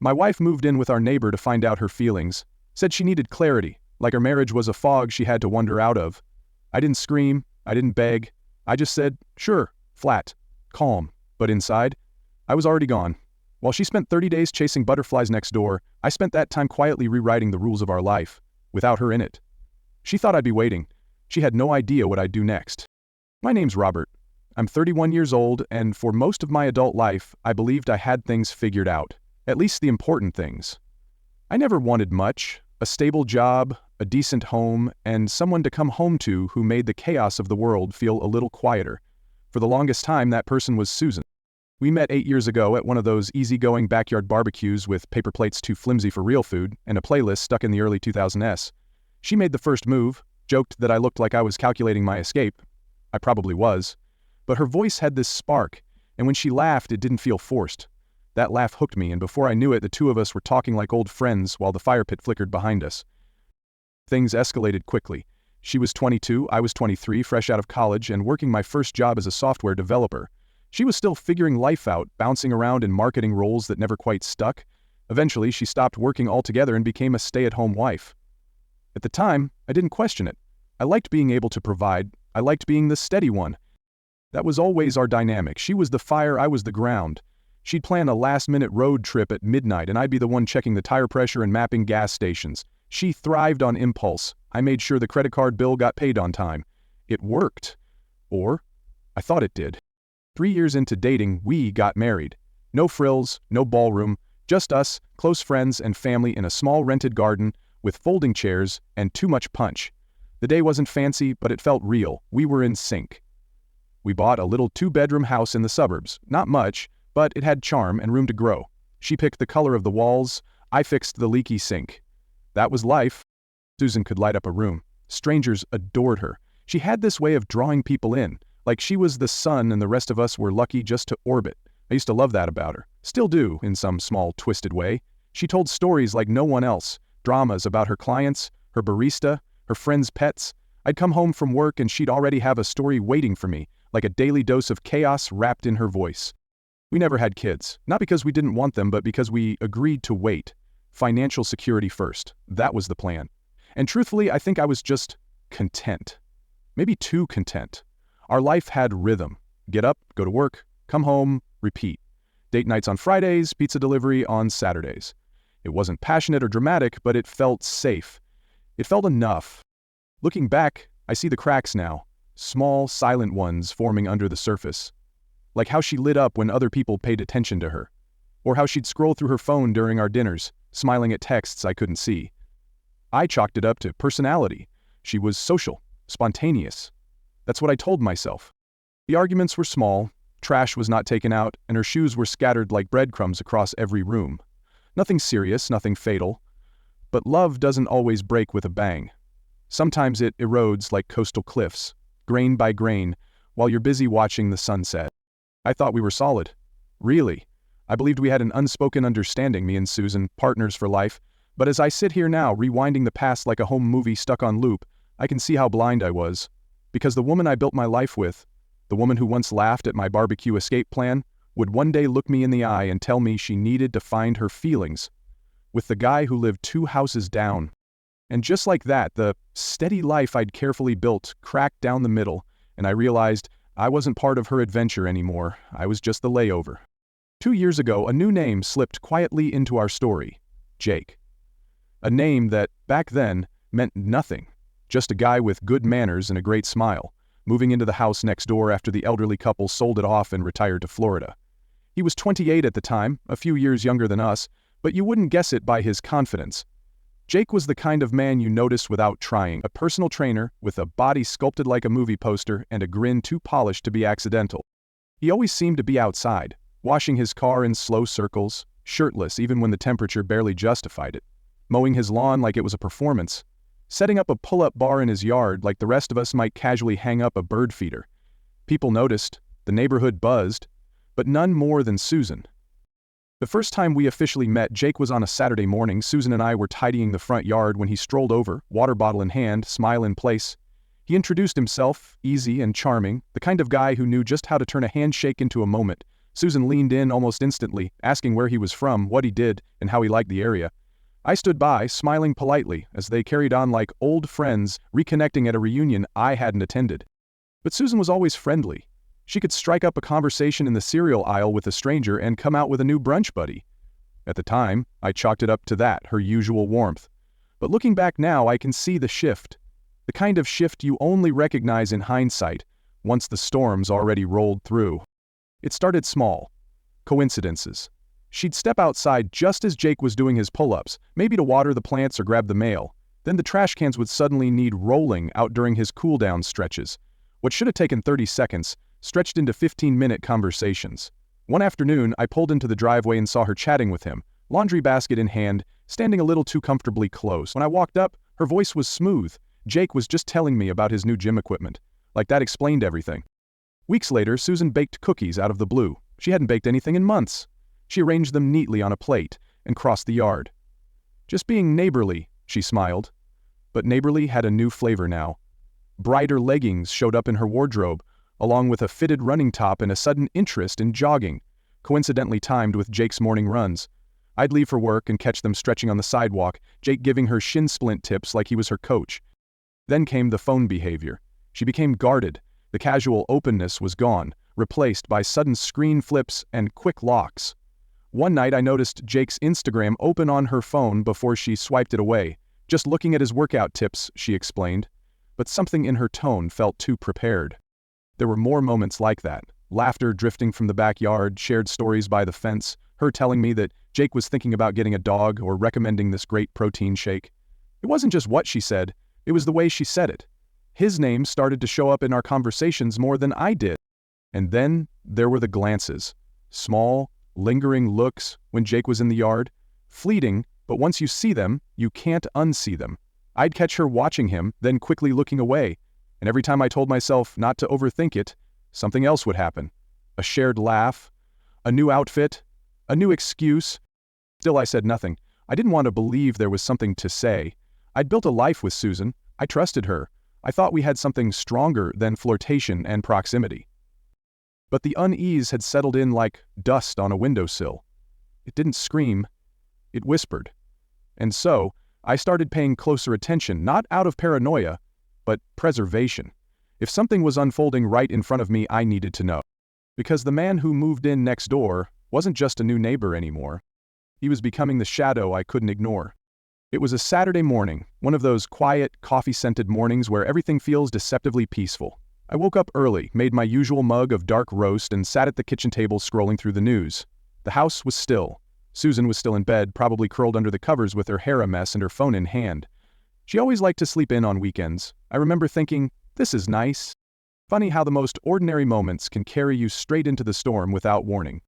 My wife moved in with our neighbor to find out her feelings, said she needed clarity, like her marriage was a fog she had to wander out of. I didn't scream, I didn't beg, I just said, sure, flat, calm, but inside, I was already gone. While she spent 30 days chasing butterflies next door, I spent that time quietly rewriting the rules of our life, without her in it. She thought I'd be waiting. She had no idea what I'd do next. My name's Robert. I'm 31 years old, and for most of my adult life, I believed I had things figured out, at least the important things. I never wanted much, a stable job, a decent home, and someone to come home to who made the chaos of the world feel a little quieter. For the longest time, that person was Susan. We met 8 years ago at one of those easygoing backyard barbecues with paper plates too flimsy for real food and a playlist stuck in the early 2000s. She made the first move, joked that I looked like I was calculating my escape. I probably was. But her voice had this spark, and when she laughed, it didn't feel forced. That laugh hooked me, and before I knew it, the two of us were talking like old friends while the fire pit flickered behind us. Things escalated quickly. She was 22, I was 23, fresh out of college and working my first job as a software developer. She was still figuring life out, bouncing around in marketing roles that never quite stuck. Eventually, she stopped working altogether and became a stay-at-home wife. At the time, I didn't question it. I liked being able to provide. I liked being the steady one. That was always our dynamic. She was the fire, I was the ground. She'd plan a last-minute road trip at midnight, and I'd be the one checking the tire pressure and mapping gas stations. She thrived on impulse. I made sure the credit card bill got paid on time. It worked. Or, I thought it did. 3 years into dating, we got married. No frills, no ballroom, just us, close friends and family in a small rented garden with folding chairs and too much punch. The day wasn't fancy, but it felt real. We were in sync. We bought a little 2-bedroom house in the suburbs. Not much, but it had charm and room to grow. She picked the color of the walls, I fixed the leaky sink. That was life. Susan could light up a room. Strangers adored her. She had this way of drawing people in, like she was the sun and the rest of us were lucky just to orbit. I used to love that about her. Still do, in some small, twisted way. She told stories like no one else, dramas about her clients, her barista, her friends' pets. I'd come home from work and she'd already have a story waiting for me, like a daily dose of chaos wrapped in her voice. We never had kids, not because we didn't want them, but because we agreed to wait. Financial security first. That was the plan. And truthfully, I think I was just content. Maybe too content. Our life had rhythm. Get up, go to work, come home, repeat. Date nights on Fridays, pizza delivery on Saturdays. It wasn't passionate or dramatic, but it felt safe. It felt enough. Looking back, I see the cracks now. Small, silent ones forming under the surface. Like how she lit up when other people paid attention to her. Or how she'd scroll through her phone during our dinners, smiling at texts I couldn't see. I chalked it up to personality. She was social, spontaneous. That's what I told myself. The arguments were small, trash was not taken out, and her shoes were scattered like breadcrumbs across every room. Nothing serious, nothing fatal. But love doesn't always break with a bang. Sometimes it erodes like coastal cliffs, grain by grain, while you're busy watching the sunset. I thought we were solid. Really. I believed we had an unspoken understanding, me and Susan, partners for life. But as I sit here now, rewinding the past like a home movie stuck on loop, I can see how blind I was. Because the woman I built my life with, the woman who once laughed at my barbecue escape plan, would one day look me in the eye and tell me she needed to find her feelings with the guy who lived 2 houses down. And just like that, the steady life I'd carefully built cracked down the middle, and I realized I wasn't part of her adventure anymore. I was just the layover. 2 years ago, a new name slipped quietly into our story. Jake. A name that, back then, meant nothing. Just a guy with good manners and a great smile, moving into the house next door after the elderly couple sold it off and retired to Florida. He was 28 at the time, a few years younger than us, but you wouldn't guess it by his confidence. Jake was the kind of man you notice without trying, a personal trainer with a body sculpted like a movie poster and a grin too polished to be accidental. He always seemed to be outside, washing his car in slow circles, shirtless even when the temperature barely justified it, mowing his lawn like it was a performance, setting up a pull-up bar in his yard like the rest of us might casually hang up a bird feeder. People noticed, the neighborhood buzzed, but none more than Susan. The first time we officially met, Jake was on a Saturday morning. Susan and I were tidying the front yard when he strolled over, water bottle in hand, smile in place. He introduced himself, easy and charming, the kind of guy who knew just how to turn a handshake into a moment, Susan leaned in almost instantly, asking where he was from, what he did, and how he liked the area. I stood by, smiling politely, as they carried on like old friends reconnecting at a reunion I hadn't attended. But Susan was always friendly. She could strike up a conversation in the cereal aisle with a stranger and come out with a new brunch buddy. At the time, I chalked it up to that, her usual warmth. But looking back now, I can see the shift. The kind of shift you only recognize in hindsight, once the storm's already rolled through. It started small. Coincidences. She'd step outside just as Jake was doing his pull-ups, maybe to water the plants or grab the mail. Then the trash cans would suddenly need rolling out during his cool-down stretches. What should have taken 30 seconds stretched into 15-minute conversations. One afternoon, I pulled into the driveway and saw her chatting with him, laundry basket in hand, standing a little too comfortably close. When I walked up, her voice was smooth. Jake was just telling me about his new gym equipment. Like that explained everything. Weeks later, Susan baked cookies out of the blue. She hadn't baked anything in months. She arranged them neatly on a plate and crossed the yard. Just being neighborly, she smiled. But neighborly had a new flavor now. Brighter leggings showed up in her wardrobe, along with a fitted running top and a sudden interest in jogging, coincidentally timed with Jake's morning runs. I'd leave for work and catch them stretching on the sidewalk, Jake giving her shin splint tips like he was her coach. Then came the phone behavior. She became guarded. The casual openness was gone, replaced by sudden screen flips and quick locks. One night I noticed Jake's Instagram open on her phone before she swiped it away. Just looking at his workout tips, she explained. But something in her tone felt too prepared. There were more moments like that. Laughter drifting from the backyard, shared stories by the fence, her telling me that Jake was thinking about getting a dog or recommending this great protein shake. It wasn't just what she said, it was the way she said it. His name started to show up in our conversations more than I did. And then there were the glances. Small, lingering looks when Jake was in the yard. Fleeting, but once you see them, you can't unsee them. I'd catch her watching him, then quickly looking away. And every time I told myself not to overthink it, something else would happen. A shared laugh, a new outfit, a new excuse. Still I said nothing. I didn't want to believe there was something to say. I'd built a life with Susan. I trusted her. I thought we had something stronger than flirtation and proximity. But the unease had settled in like dust on a windowsill. It didn't scream. It whispered. And so, I started paying closer attention, not out of paranoia, but preservation. If something was unfolding right in front of me, I needed to know. Because the man who moved in next door wasn't just a new neighbor anymore. He was becoming the shadow I couldn't ignore. It was a Saturday morning, one of those quiet, coffee-scented mornings where everything feels deceptively peaceful. I woke up early, made my usual mug of dark roast, and sat at the kitchen table scrolling through the news. The house was still. Susan was still in bed, probably curled under the covers with her hair a mess and her phone in hand. She always liked to sleep in on weekends. I remember thinking, this is nice. Funny how the most ordinary moments can carry you straight into the storm without warning.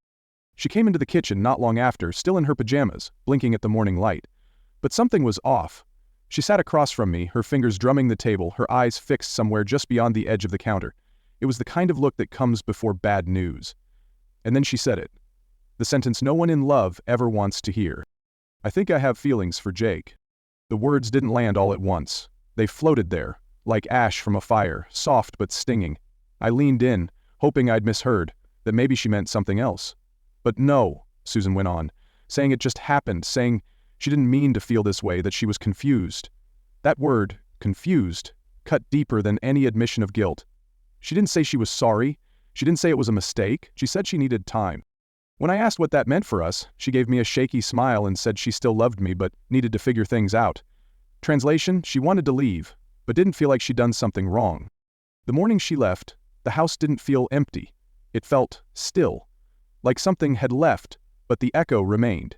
She came into the kitchen not long after, still in her pajamas, blinking at the morning light. But something was off. She sat across from me, her fingers drumming the table, her eyes fixed somewhere just beyond the edge of the counter. It was the kind of look that comes before bad news. And then she said it. The sentence no one in love ever wants to hear. I think I have feelings for Jake. The words didn't land all at once. They floated there, like ash from a fire, soft but stinging. I leaned in, hoping I'd misheard, that maybe she meant something else. But no, Susan went on, saying it just happened, saying she didn't mean to feel this way, that she was confused. That word, confused, cut deeper than any admission of guilt. She didn't say she was sorry. She didn't say it was a mistake. She said she needed time. When I asked what that meant for us, she gave me a shaky smile and said she still loved me but needed to figure things out. Translation, she wanted to leave, but didn't feel like she'd done something wrong. The morning she left, the house didn't feel empty. It felt still, like something had left, but the echo remained.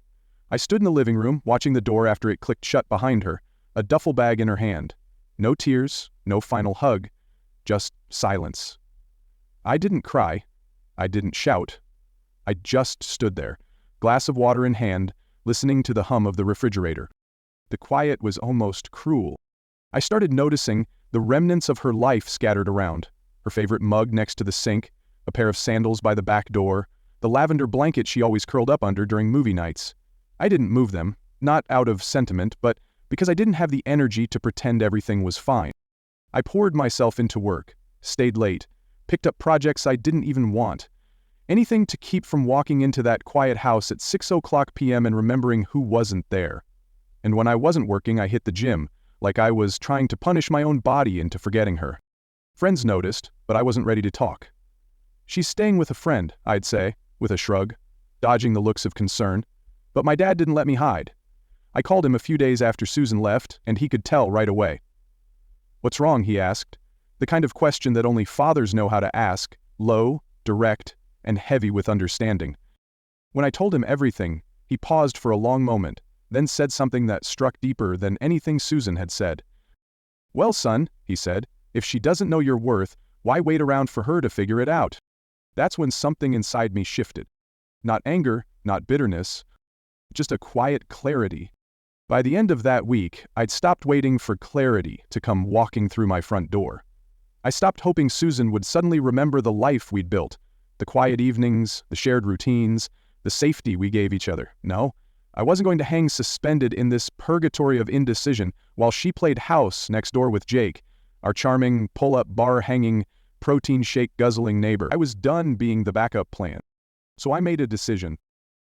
I stood in the living room, watching the door after it clicked shut behind her, a duffel bag in her hand. No tears, no final hug, just silence. I didn't cry. I didn't shout. I just stood there, glass of water in hand, listening to the hum of the refrigerator. The quiet was almost cruel. I started noticing the remnants of her life scattered around. Her favorite mug next to the sink, a pair of sandals by the back door, the lavender blanket she always curled up under during movie nights. I didn't move them, not out of sentiment, but because I didn't have the energy to pretend everything was fine. I poured myself into work, stayed late, picked up projects I didn't even want. Anything to keep from walking into that quiet house at 6 o'clock p.m. and remembering who wasn't there. And when I wasn't working, I hit the gym, like I was trying to punish my own body into forgetting her. Friends noticed, but I wasn't ready to talk. "She's staying with a friend," I'd say, with a shrug, dodging the looks of concern. But my dad didn't let me hide. I called him a few days after Susan left, and he could tell right away. "What's wrong?" he asked, the kind of question that only fathers know how to ask, low, direct, and heavy with understanding. When I told him everything, he paused for a long moment, then said something that struck deeper than anything Susan had said. "Well, son," he said, "if she doesn't know your worth, why wait around for her to figure it out?" That's when something inside me shifted. Not anger, not bitterness, just a quiet clarity. By the end of that week, I'd stopped waiting for clarity to come walking through my front door. I stopped hoping Susan would suddenly remember the life we'd built, the quiet evenings, the shared routines, the safety we gave each other. No, I wasn't going to hang suspended in this purgatory of indecision while she played house next door with Jake, our charming, pull-up bar-hanging, protein shake-guzzling neighbor. I was done being the backup plan. So I made a decision.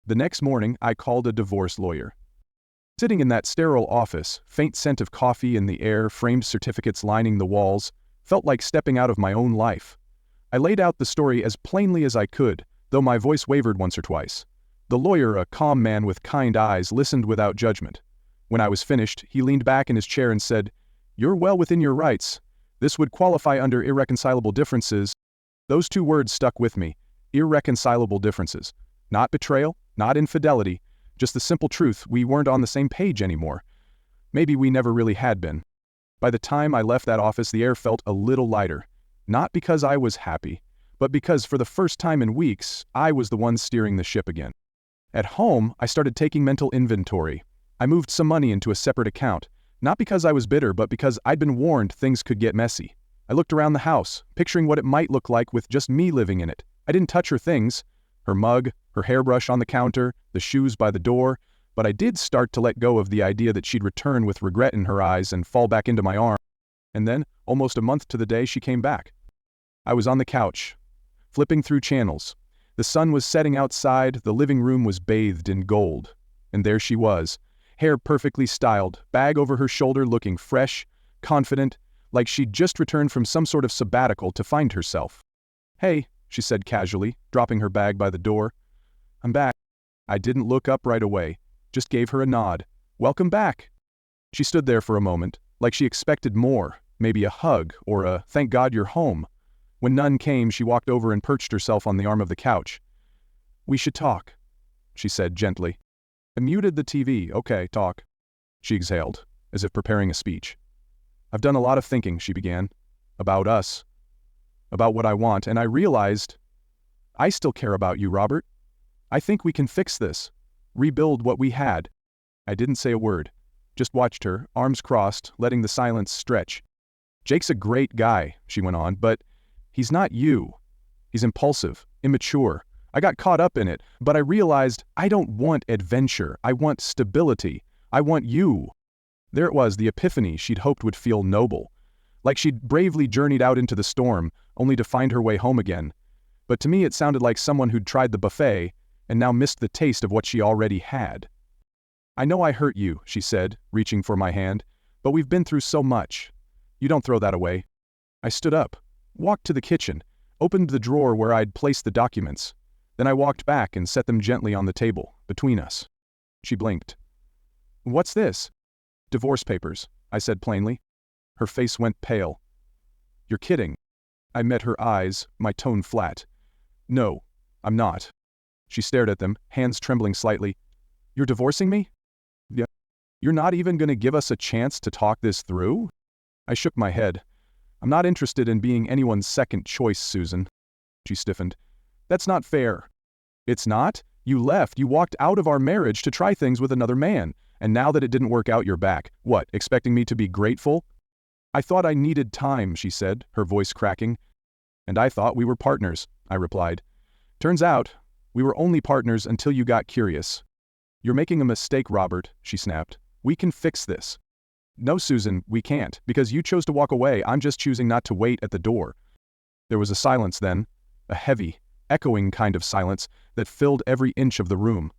The next morning, I called a divorce lawyer. Sitting in that sterile office, faint scent of coffee in the air, framed certificates lining the walls, felt like stepping out of my own life. I laid out the story as plainly as I could, though my voice wavered once or twice. The lawyer, a calm man with kind eyes, listened without judgment. When I was finished, he leaned back in his chair and said, "You're well within your rights. This would qualify under irreconcilable differences." Those two words stuck with me. Irreconcilable differences. Not betrayal, not infidelity, just the simple truth we weren't on the same page anymore. Maybe we never really had been. By the time I left that office, the air felt a little lighter. Not because I was happy, but because for the first time in weeks, I was the one steering the ship again. At home, I started taking mental inventory. I moved some money into a separate account, not because I was bitter, but because I'd been warned things could get messy. I looked around the house, picturing what it might look like with just me living in it. I didn't touch her things, her mug, her hairbrush on the counter, the shoes by the door, but I did start to let go of the idea that she'd return with regret in her eyes and fall back into my arms. And then, almost a month to the day, she came back. I was on the couch, flipping through channels. The sun was setting outside, the living room was bathed in gold. And there she was, hair perfectly styled, bag over her shoulder, looking fresh, confident, like she'd just returned from some sort of sabbatical to find herself. "Hey," she said casually, dropping her bag by the door. "I'm back." I didn't look up right away, just gave her a nod. "Welcome back." She stood there for a moment, like she expected more, maybe a hug or a "thank God you're home." When none came, she walked over and perched herself on the arm of the couch. "We should talk," she said gently. I muted the TV. "Okay, talk," she exhaled, as if preparing a speech. "I've done a lot of thinking," she began, "about us, about what I want, and I realized I still care about you, Robert. I think we can fix this, rebuild what we had." I didn't say a word, just watched her, arms crossed, letting the silence stretch. "Jake's a great guy," she went on, "but he's not you. He's impulsive, immature. I got caught up in it, but I realized I don't want adventure. I want stability. I want you." There it was, the epiphany she'd hoped would feel noble. Like she'd bravely journeyed out into the storm, only to find her way home again. But to me it sounded like someone who'd tried the buffet, and now missed the taste of what she already had. "I know I hurt you," she said, reaching for my hand, "but we've been through so much. You don't throw that away." I stood up, walked to the kitchen, opened the drawer where I'd placed the documents. Then I walked back and set them gently on the table, between us. She blinked. "What's this?" "Divorce papers," I said plainly. Her face went pale. "You're kidding." I met her eyes, my tone flat. "No, I'm not." She stared at them, hands trembling slightly. "You're divorcing me?" "Yeah." "You're not even going to give us a chance to talk this through?" I shook my head. "I'm not interested in being anyone's second choice, Susan." She stiffened. "That's not fair." "It's not? You left, you walked out of our marriage to try things with another man, and now that it didn't work out, you're back. What, expecting me to be grateful?" "I thought I needed time," she said, her voice cracking. "And I thought we were partners," I replied. "Turns out, we were only partners until you got curious." "You're making a mistake, Robert," she snapped. "We can fix this." "No, Susan, we can't, because you chose to walk away. I'm just choosing not to wait at the door." There was a silence then, a heavy, echoing kind of silence that filled every inch of the room.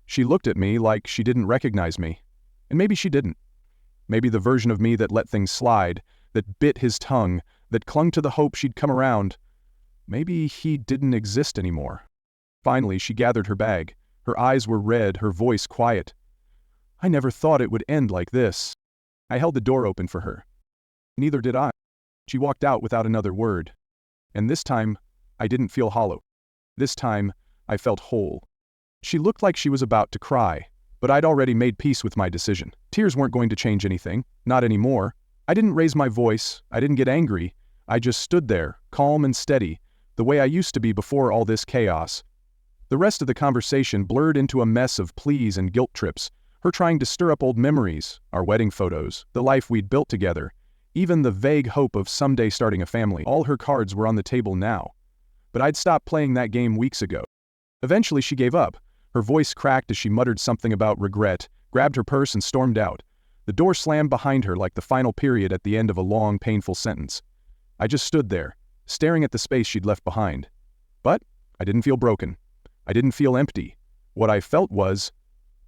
She looked at me like she didn't recognize me. And maybe she didn't. Maybe the version of me that let things slide, that bit his tongue, that clung to the hope she'd come around. Maybe he didn't exist anymore. Finally, she gathered her bag. Her eyes were red, her voice quiet. I never thought it would end like this. I held the door open for her. Neither did I. She walked out without another word. And this time, I didn't feel hollow. This time, I felt whole. She looked like she was about to cry, but I'd already made peace with my decision. Tears weren't going to change anything, not anymore. I didn't raise my voice, I didn't get angry. I just stood there, calm and steady, the way I used to be before all this chaos. The rest of the conversation blurred into a mess of pleas and guilt trips, her trying to stir up old memories, our wedding photos, the life we'd built together, even the vague hope of someday starting a family. All her cards were on the table now. But I'd stopped playing that game weeks ago. Eventually she gave up. Her voice cracked as she muttered something about regret, grabbed her purse and stormed out. The door slammed behind her like the final period at the end of a long, painful sentence. I just stood there, staring at the space she'd left behind. But I didn't feel broken. I didn't feel empty. What I felt was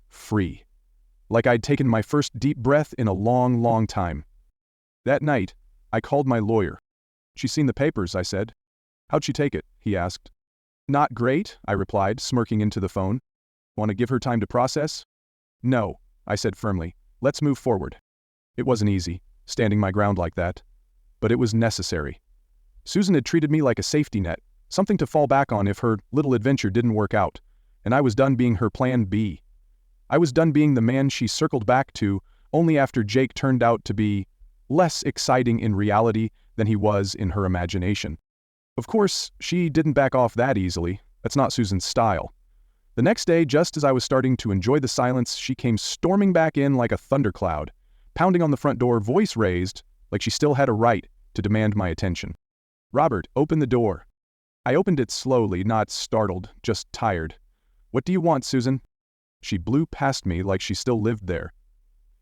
free. Like I'd taken my first deep breath in a long, long time. That night, I called my lawyer. She's seen the papers, I said. How'd she take it? He asked. Not great, I replied, smirking into the phone. Want to give her time to process? No, I said firmly. Let's move forward. It wasn't easy, standing my ground like that. But it was necessary. Susan had treated me like a safety net, something to fall back on if her little adventure didn't work out, and I was done being her plan B. I was done being the man she circled back to only after Jake turned out to be less exciting in reality than he was in her imagination. Of course, she didn't back off that easily. That's not Susan's style. The next day, just as I was starting to enjoy the silence, she came storming back in like a thundercloud, pounding on the front door, voice raised, like she still had a right to demand my attention. Robert, open the door. I opened it slowly, not startled, just tired. What do you want, Susan? She blew past me like she still lived there.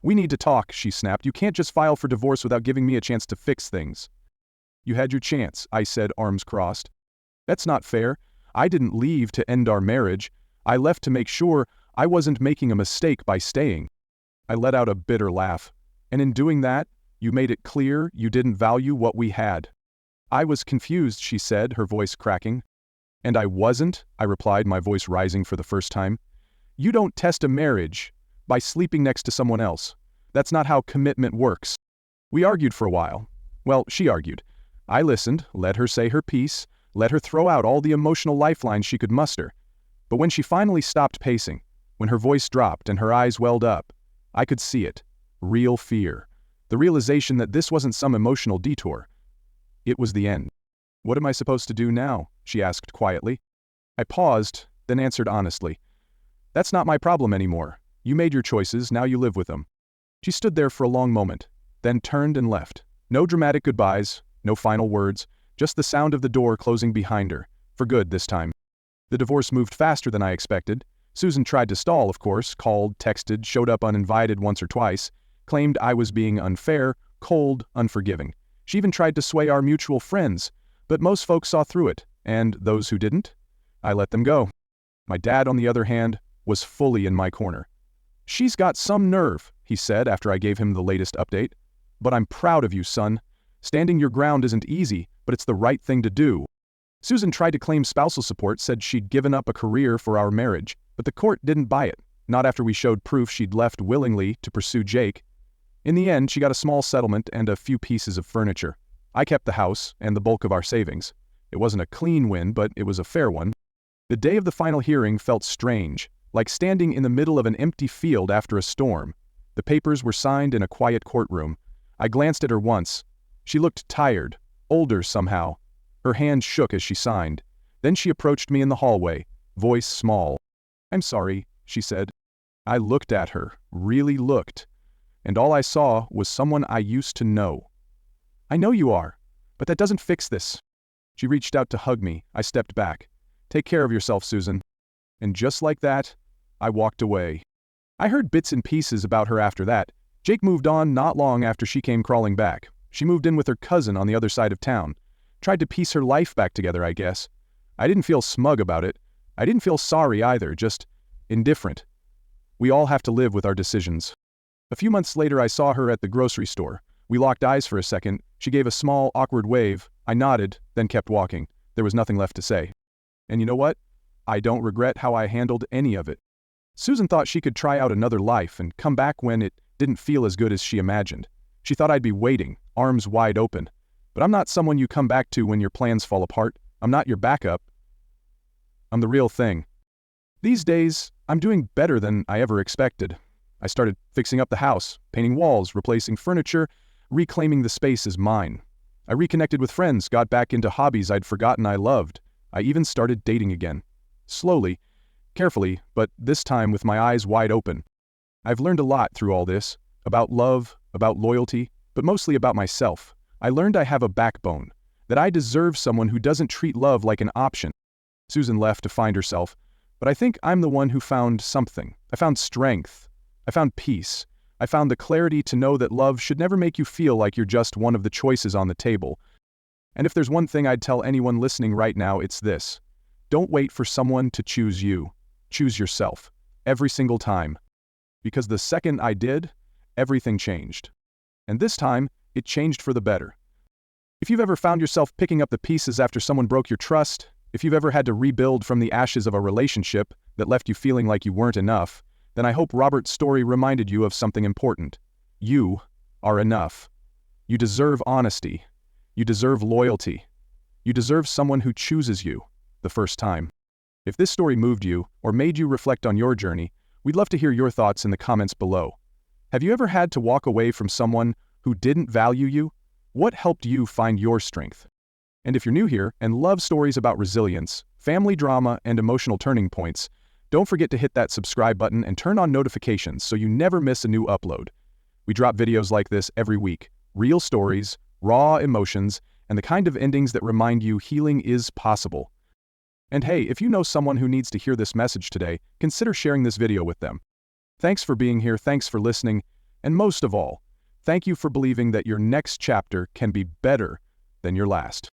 We need to talk, she snapped. You can't just file for divorce without giving me a chance to fix things. You had your chance, I said, arms crossed. That's not fair. I didn't leave to end our marriage. I left to make sure I wasn't making a mistake by staying. I let out a bitter laugh. And in doing that, you made it clear you didn't value what we had. I was confused, she said, her voice cracking. And I wasn't, I replied, my voice rising for the first time. You don't test a marriage by sleeping next to someone else. That's not how commitment works. We argued for a while. Well, she argued. I listened, let her say her piece, let her throw out all the emotional lifelines she could muster. But when she finally stopped pacing, when her voice dropped and her eyes welled up, I could see it. Real fear. The realization that this wasn't some emotional detour. It was the end. What am I supposed to do now? She asked quietly. I paused, then answered honestly. That's not my problem anymore. You made your choices, now you live with them. She stood there for a long moment, then turned and left. No dramatic goodbyes, no final words, just the sound of the door closing behind her, for good this time. The divorce moved faster than I expected. Susan tried to stall, of course, called, texted, showed up uninvited once or twice, claimed I was being unfair, cold, unforgiving. She even tried to sway our mutual friends, but most folks saw through it, and those who didn't, I let them go. My dad, on the other hand, was fully in my corner. She's got some nerve, he said after I gave him the latest update. But I'm proud of you, son. Standing your ground isn't easy, but it's the right thing to do. Susan tried to claim spousal support, said she'd given up a career for our marriage, but the court didn't buy it, not after we showed proof she'd left willingly to pursue Jake. In the end, she got a small settlement and a few pieces of furniture. I kept the house and the bulk of our savings. It wasn't a clean win, but it was a fair one. The day of the final hearing felt strange, like standing in the middle of an empty field after a storm. The papers were signed in a quiet courtroom. I glanced at her once. She looked tired, older somehow. Her hand shook as she signed. Then she approached me in the hallway, voice small. I'm sorry, she said. I looked at her, really looked, and all I saw was someone I used to know. I know you are, but that doesn't fix this. She reached out to hug me. I stepped back. Take care of yourself, Susan. And just like that, I walked away. I heard bits and pieces about her after that. Jake moved on not long after she came crawling back. She moved in with her cousin on the other side of town. Tried to piece her life back together, I guess. I didn't feel smug about it. I didn't feel sorry either, just indifferent. We all have to live with our decisions. A few months later, I saw her at the grocery store. We locked eyes for a second. She gave a small, awkward wave. I nodded, then kept walking. There was nothing left to say. And you know what? I don't regret how I handled any of it. Susan thought she could try out another life and come back when it didn't feel as good as she imagined. She thought I'd be waiting, arms wide open. But I'm not someone you come back to when your plans fall apart. I'm not your backup. I'm the real thing. These days, I'm doing better than I ever expected. I started fixing up the house, painting walls, replacing furniture, reclaiming the space as mine. I reconnected with friends, got back into hobbies I'd forgotten I loved. I even started dating again. Slowly, carefully, but this time with my eyes wide open. I've learned a lot through all this, about love, about loyalty, but mostly about myself. I learned I have a backbone, that I deserve someone who doesn't treat love like an option. Susan left to find herself, but I think I'm the one who found something. I found strength. I found peace. I found the clarity to know that love should never make you feel like you're just one of the choices on the table. And if there's one thing I'd tell anyone listening right now, it's this. Don't wait for someone to choose you. Choose yourself. Every single time. Because the second I did, everything changed. And this time, it changed for the better. If you've ever found yourself picking up the pieces after someone broke your trust, if you've ever had to rebuild from the ashes of a relationship that left you feeling like you weren't enough, then I hope Robert's story reminded you of something important. You are enough. You deserve honesty. You deserve loyalty. You deserve someone who chooses you the first time. If this story moved you or made you reflect on your journey, we'd love to hear your thoughts in the comments below. Have you ever had to walk away from someone who didn't value you? What helped you find your strength? And if you're new here and love stories about resilience, family drama, and emotional turning points, don't forget to hit that subscribe button and turn on notifications so you never miss a new upload. We drop videos like this every week. Real stories, raw emotions, and the kind of endings that remind you healing is possible. And hey, if you know someone who needs to hear this message today, consider sharing this video with them. Thanks for being here, thanks for listening, and most of all, thank you for believing that your next chapter can be better than your last.